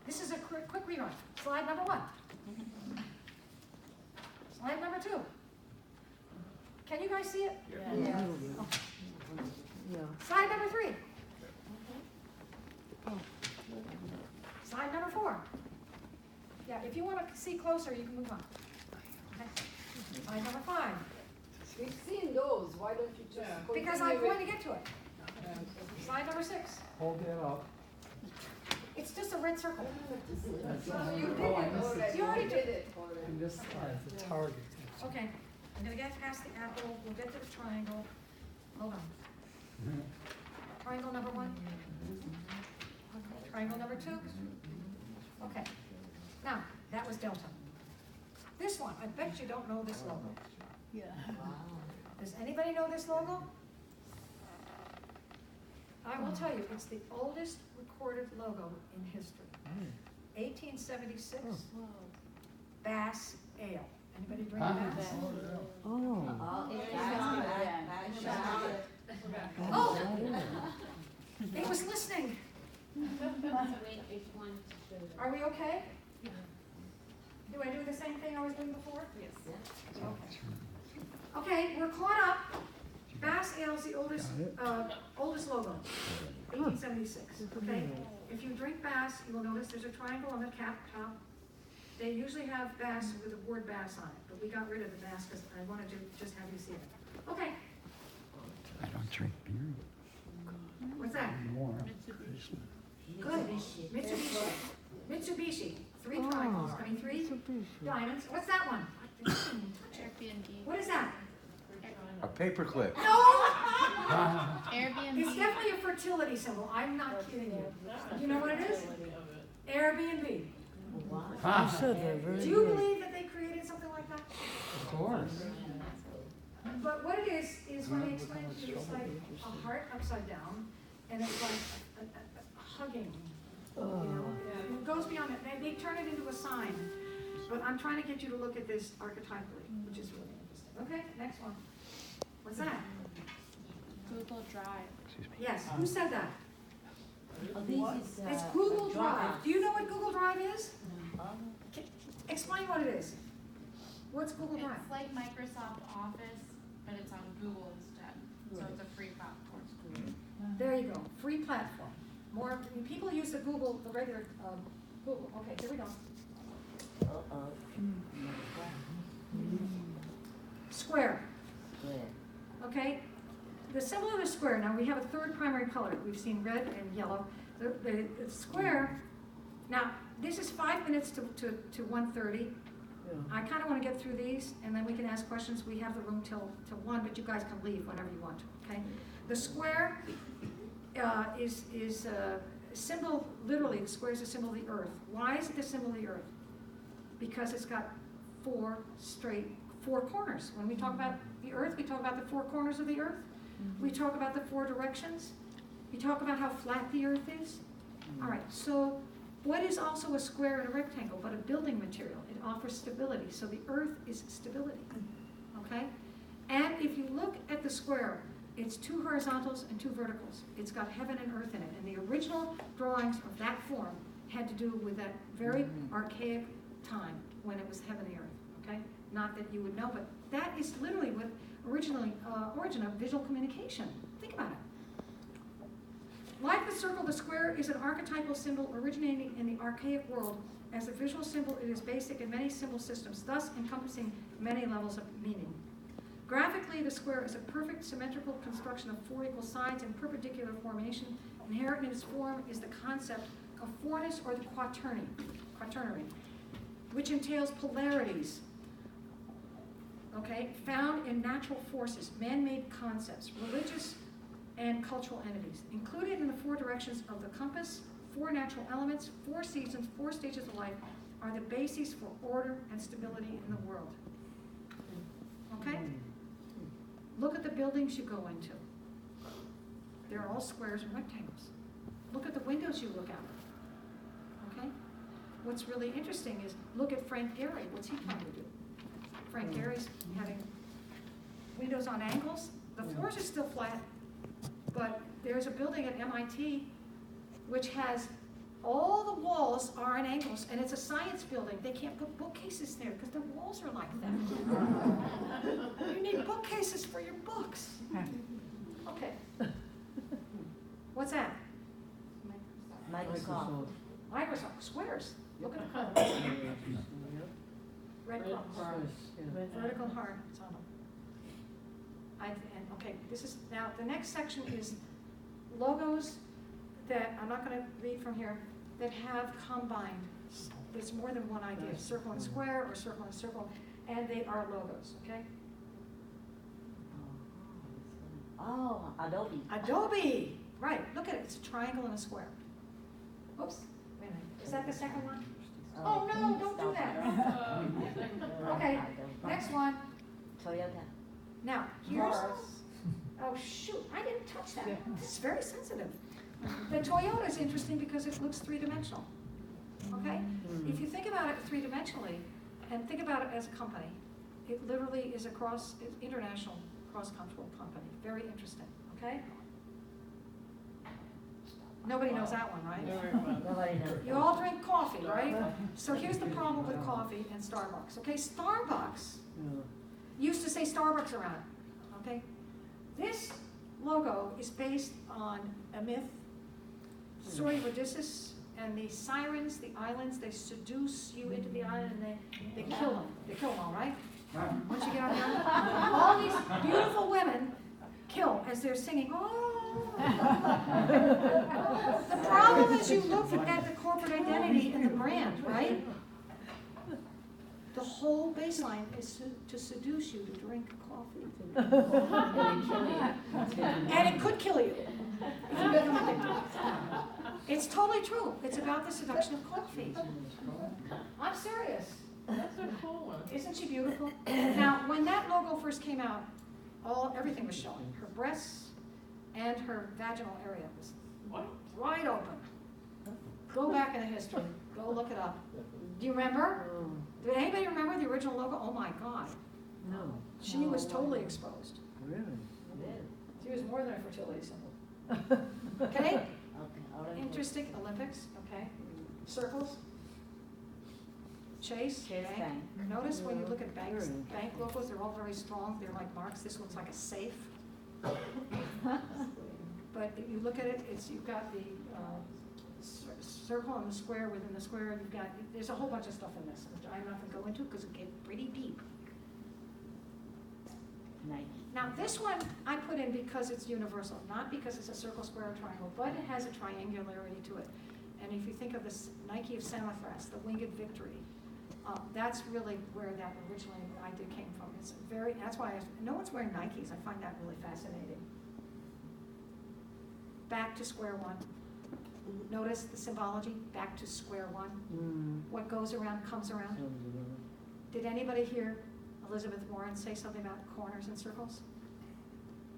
This is a quick rerun. Slide number 1. Slide number 2. Can you guys see it? Yeah. Oh. Slide number 3. Slide number 4. Yeah, if you want to see closer, you can move on. Okay. Slide number 5. We've seen those, why don't you just continue Because I'm going to with- get to it. Slide number 6. Hold that up. It's just a red circle. So you did it already. You already did it already. And this is the target. Okay, I'm gonna get past the apple, we'll get to the triangle. Hold on. Triangle number 1. Triangle number 2. Okay, now, that was delta. This one, I bet you don't know this logo. Yeah. Does anybody know this logo? I will tell you, it's the oldest recorded logo in history. 1876, Bass Ale. Anybody drink Bass? Oh. Oh! It was listening. Are we okay? Do I do the same thing I was doing before? Yes. Okay, we're caught up. Bass Ale is the oldest logo, 1876, okay? If you drink Bass, you will notice there's a triangle on the top. They usually have Bass with the word Bass on it, but we got rid of the Bass because I wanted to just have you see it. Okay, I don't drink beer what's that? anymore. Good. Mitsubishi. 3 triangles, 3 diamonds. What's that one? Airbnb. What is that? A paperclip. No! Airbnb. It's definitely a fertility symbol. I'm not kidding you. Do you know what it is? Airbnb. Do you believe that they created something like that? Of course. But what it is when they explain it to you, it's like a heart upside down, and it's like a hugging. You know? It goes beyond it. They turn it into a sign. But I'm trying to get you to look at this archetypally, which is really interesting. Okay, next one. What's that? Google Drive. Yes, who said that? It's It's Google Drive. Do you know what Google Drive is? Explain what it is. What's Google Drive? It's like Microsoft Office, but it's on Google instead. So it's a free platform. There you go, free platform. More people use the Google, the regular Google. Okay, here we go. Square. Okay, the symbol of the square. Now we have a third primary color. We've seen red and yellow. The square. Now this is 5 minutes to 1:30. I kind of want to get through these, and then we can ask questions. We have the room till 1, but you guys can leave whenever you want. Okay, the square is a symbol. Literally, the square is a symbol of the earth. Why is it the symbol of the earth? Because it's got 4 corners. When we talk about the earth, we talk about the 4 corners of the earth. We talk about the 4 directions. We talk about how flat the earth is. All right, so what is also a square and a rectangle but a building material? It offers stability. So the earth is stability, okay? And if you look at the square, it's 2 horizontals and 2 verticals. It's got heaven and earth in it. And the original drawings of that form had to do with that very archaic time when it was heaven and earth, okay? Not that you would know, but that is literally what origin of visual communication. Think about it. Like the circle, the square is an archetypal symbol originating in the archaic world. As a visual symbol, it is basic in many symbol systems, thus encompassing many levels of meaning. Graphically, the square is a perfect symmetrical construction of 4 equal sides in perpendicular formation. Inherent in its form is the concept of fourness or the quaternary, which entails polarities, okay, found in natural forces, man-made concepts, religious and cultural entities. Included in the 4 directions of the compass, 4 natural elements, 4 seasons, 4 stages of life are the bases for order and stability in the world. Okay? Look at the buildings you go into. They're all squares and rectangles. Look at the windows you look out of. Okay? What's really interesting is look at Frank Gehry. What's he trying to do? Frank Gehry's having windows on angles. The floors are still flat, but there's a building at MIT which has all the walls walls are at angles, and it's a science building. They can't put bookcases there because the walls are like that. You need bookcases for your books. Okay. What's that? Microsoft. Microsoft squares. Look at the color. Red cross. Vertical heart. It's on them. Okay, this is, now the next section is logos that, I'm not gonna read from here, that have combined, there's more than one idea, circle and square or circle and circle, and they are logos, okay? Oh, Adobe. Adobe, right, look at it, it's a triangle and a square. Oops, wait a minute, is that the second one? Oh, no, don't do that. Okay, next one. Toyota. Now, here's, oh shoot, I didn't touch that. This is very sensitive. The Toyota is interesting because it looks three-dimensional, okay? If you think about it three-dimensionally, and think about it as a company, it literally is it's international cross-cultural company. Very interesting, okay? Nobody knows that one, right? Nobody knows. You all drink coffee, right? So here's the problem with coffee and Starbucks, okay? Starbucks used to say Starbucks around it, okay? This logo is based on a myth, story of Odysseus, and the sirens, the islands, they seduce you into the island and they kill them. They kill them all, right? Once you get on the island, all these beautiful women kill as they're singing, oh. The problem is you look at the corporate identity and the brand, right? The whole baseline is to seduce you to drink coffee. And it could kill you if you become addicted. It's totally true. It's about the seduction of coffee. I'm serious. That's a cool one. Isn't she beautiful? Now, when that logo first came out, everything was showing. Her breasts and her vaginal area was wide open. Go back in the history. Go look it up. Do you remember? Did anybody remember the original logo? Oh my God. No. She was totally exposed. Really? She was more than a fertility symbol. Okay? Okay. Interesting. Olympics. Okay. Circles. Chase. Chase Bank. Notice when you look at banks, bank logos, they're all very strong. They're like marks. This one's like a safe. But if you look at it, you've got the circle and the square within the square. There's a whole bunch of stuff in this, which I'm not going to go into because it gets pretty deep. Nike. Now this one I put in because it's universal, not because it's a circle, square, or triangle, but it has a triangularity to it. And if you think of this Nike of Samothrace, the Winged Victory, that's really where that originally idea came from. That's why no one's wearing Nikes. I find that really fascinating. Back to square one. Notice the symbology, back to square one. What goes around comes around. Did anybody hear Elizabeth Warren say something about corners and circles?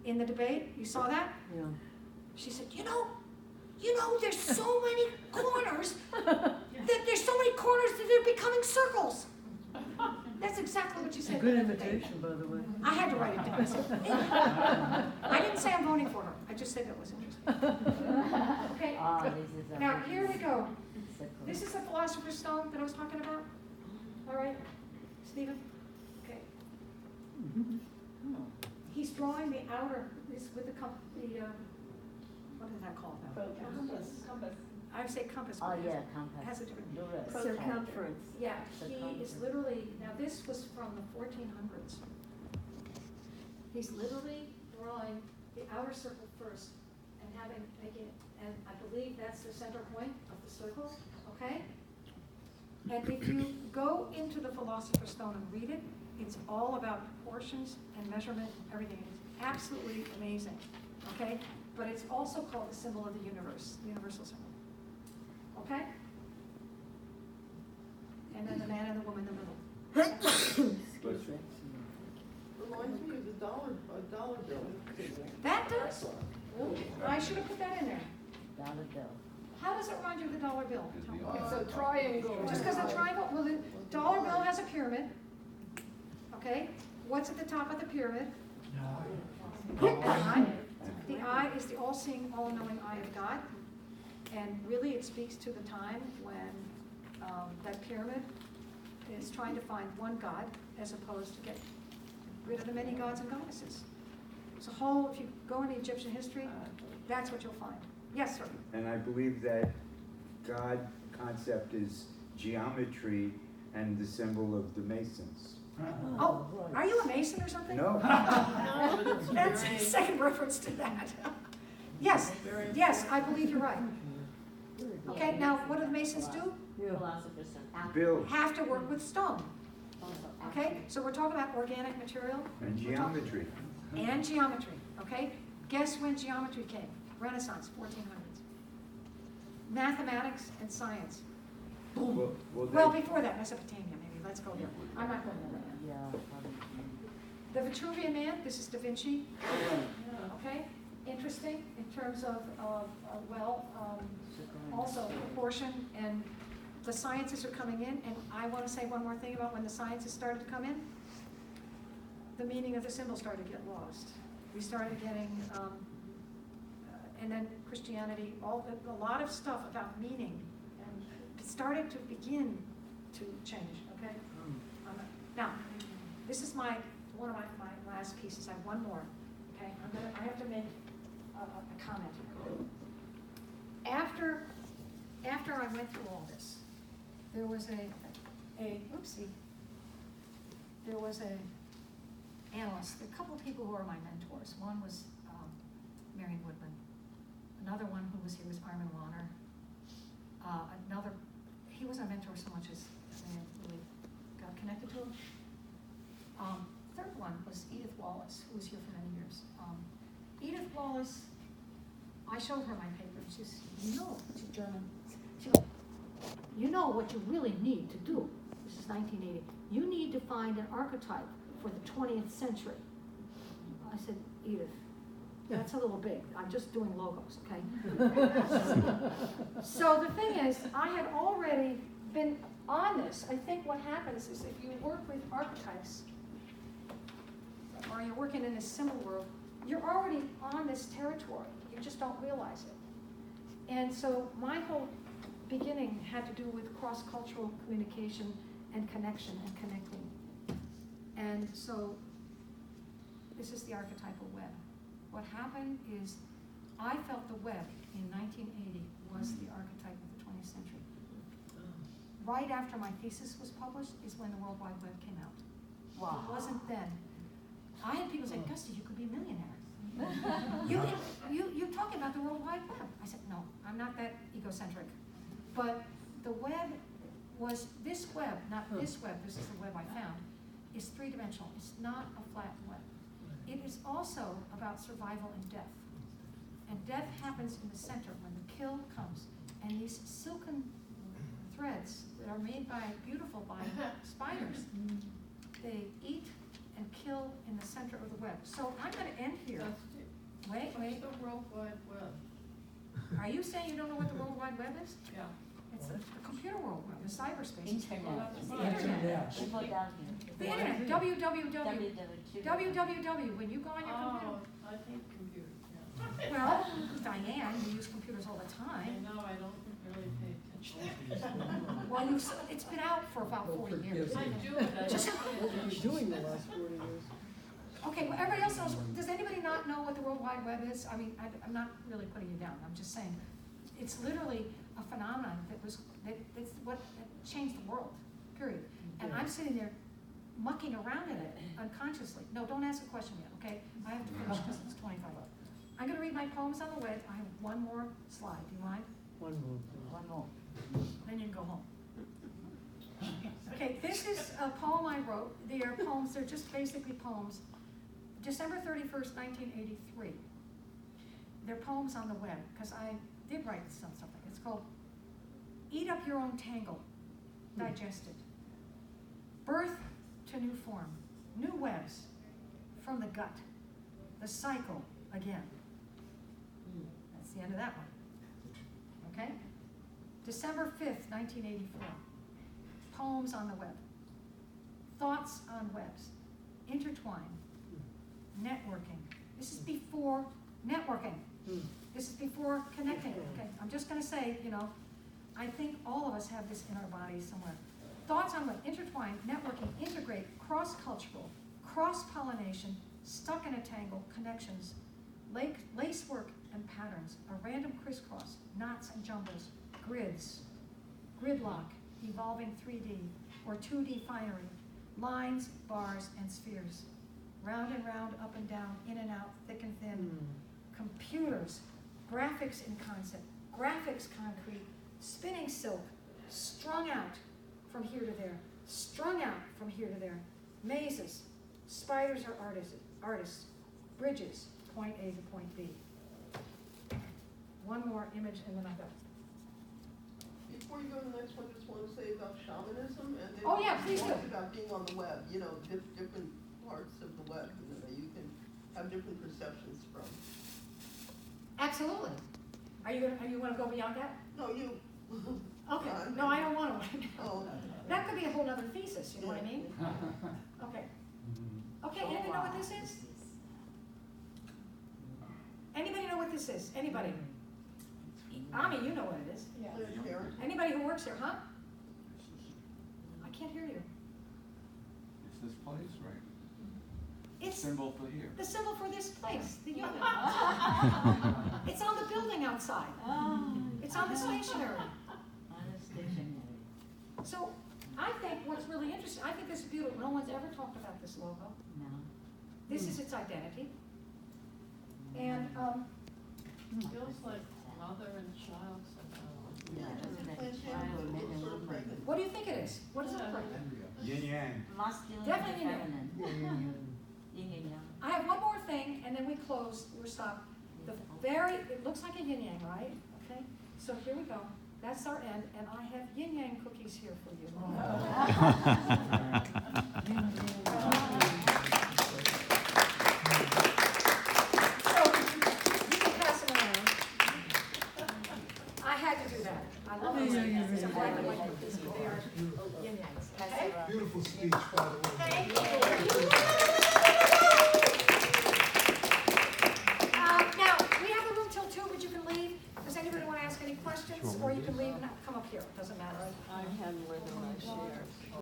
In the debate, you saw that? Yeah. She said, you know, there's so many corners, that there's so many corners that they're becoming circles. That's exactly what you said. Good invitation, by the way. I had to write it down. I didn't say I'm voting for her. I just said that was interesting. Okay. Now, here we go. This is the Philosopher's Stone that I was talking about. All right, Stephen? Okay. He's drawing the outer, with the what is that called now? Compass. I would say compass. Oh, but yeah, it compass. has a different. Circumference. Yeah, he is literally, now this was from the 1400s. He's literally drawing the outer circle first and making it, and I believe that's the center point of the circle, okay? And if you go into the Philosopher's Stone and read it, it's all about proportions and measurement and everything. It's absolutely amazing, okay? But it's also called the symbol of the universe, the universal symbol. Okay? And then the man and the woman in the middle. Reminds me of the dollar bill. That does. I should have put that in there. Dollar bill. How does it remind you of the dollar bill? It's a triangle. Just because the triangle, well, the dollar bill has a pyramid. Okay? What's at the top of the pyramid? An eye. The eye is the all-seeing, all-knowing eye of God. And really, it speaks to the time when that pyramid is trying to find one god as opposed to get rid of the many gods and goddesses. It's a whole, if you go into Egyptian history, that's what you'll find. Yes, sir? And I believe that God concept is geometry and the symbol of the Masons. Oh, are you a Mason or something? No, No, but it's That's very- a second reference to that. Yes, very yes, I important. believe you're right. Okay, now, what do the Masons do? Yeah. Philosophers and build Have to work with stone, also okay? So we're talking about organic material and geometry. and geometry, okay? Guess when geometry came? Renaissance, 1400s. Mathematics and science. Well, Well, before that, Mesopotamia, maybe, let's go there. I'm not going there. Yeah, probably. The Vitruvian Man, this is Da Vinci, okay? Interesting in terms of, also proportion, and the sciences are coming in, and I want to say one more thing about when the sciences started to come in. The meaning of the symbol started to get lost. We started getting, and then Christianity, a lot of stuff about meaning, and it started to begin to change, okay? Now, this is one of my last pieces. I have one more, okay? I have to make a comment. After I went through all this, there was there was a analyst, a couple of people who are my mentors. One was Marion Woodman. Another one who was here was Armin Warner. He was our mentor so much as I really got connected to him. Third one was Edith Wallace, who was here for many years. Edith Wallace, I showed her my paper, and she says, she's German. She goes, you know what you really need to do. This is 1980. You need to find an archetype for the 20th century. I said, Edith, that's a little big. I'm just doing logos, okay? So the thing is, I had already been on this. I think what happens is if you work with archetypes, or you're working in a symbol world, you're already on this territory. You just don't realize it. And so my whole beginning had to do with cross-cultural communication and connection and connecting. And so this is the archetypal web. What happened is I felt the web in 1980 was the archetype of the 20th century. Right after my thesis was published is when the World Wide Web came out. Wow. It wasn't then. I had people say, Gusty, you could be a millionaire. You're talking about the World Wide Web. I said, no, I'm not that egocentric. But the web was, this web, not this web, this is the web I found, is three-dimensional. It's not a flat web. It is also about survival and death. And death happens in the center when the kill comes. And these silken threads that are made beautiful by spiders, they eat and kill in the center of the web. So I'm going to end here. Wait. What's the World Wide Web? Are you saying you don't know what the World Wide Web is? Yeah. It's the computer world, the cyberspace. Internet. It's the internet. People down here. The internet, www. www, when you go on your Oh, computer. I hate computers, yeah. Well, Diane, you use computers all the I time. know, I don't really pay attention. Well, it's been out for about 40 years. I do it, I Just- don't What pay were you attention. doing the last 40 years? Okay, well, everybody else knows, does anybody not know what the World Wide Web is? I mean, I'm not really putting you down, I'm just saying, it's literally a phenomenon that's what changed the world, period. And I'm sitting there mucking around in it unconsciously. No, don't ask a question yet, okay? I have to finish because it's 25 up. I'm gonna read my poems on the web. I have one more slide, do you mind? One more. One more. Then you can go home. Okay, this is a poem I wrote. They are poems, they're just basically poems. December 31st, 1983. They're poems on the web, because I did write something. It's called Eat Up Your Own Tangle, Digested. Birth to new form, new webs from the gut, the cycle again. That's the end of that one. Okay? December 5th, 1984. Poems on the web. Thoughts on webs. Intertwine. Networking. This is before networking. This is before connecting, okay? I'm just gonna say, you know, I think all of us have this in our bodies somewhere. Thoughts on what? Intertwine, networking, integrate, cross-cultural, cross-pollination, stuck in a tangle, connections, lace work and patterns, a random crisscross, knots and jumbles, grids, gridlock, evolving 3D or 2D finery, lines, bars, and spheres, round and round, up and down, in and out, thick and thin, computers, graphics in concept, graphics concrete, spinning silk, strung out from here to there, strung out from here to there, mazes, spiders are artists, bridges, point A to point B. One more image and then I'm done. Before you go to the next one, just want to say about shamanism and then Oh, yeah, please do. about being on the web, you know, different parts of the web, you know, that you can have different perceptions from. Absolutely. Are you wanna go beyond that? No, you. Okay, Yeah, no, I don't want to right now. Oh, That could be a whole other thesis, you know what I mean? Okay. Okay, anybody know what this is? Anybody know what this is? Anybody? Ami, you know what it is. Yeah. Karen? Anybody who works here, huh? I can't hear you. It's this place, right? It's Symbol for here. the symbol for this place, the unit. It's on the building outside. It's on the stationery. On a stationery. So I think what's really interesting, I think this is beautiful. No one's ever talked about this logo. No. This is its identity. And Feels like mother and child somehow. Yeah, It's that a child, plant, men it's and sort of women. pregnant. what do you think it is? What does it look like? Yin yang. Masculine Definitely and no. feminine. Yin and yang. I have one more thing, and then we close, we're stopped. It looks like a yin yang, right? Okay, so here we go. That's our end, and I have yin yang cookies here for you. So, you can pass them around. I had to do that. I love those yin yangs. These are black and white cookies, but they are yin yangs, okay? Beautiful speech, by the way. Thank you. Now, we have a room till 2, but you can leave. Does anybody want to ask any questions? Or you can leave and come up here, it doesn't matter. I had more than my share.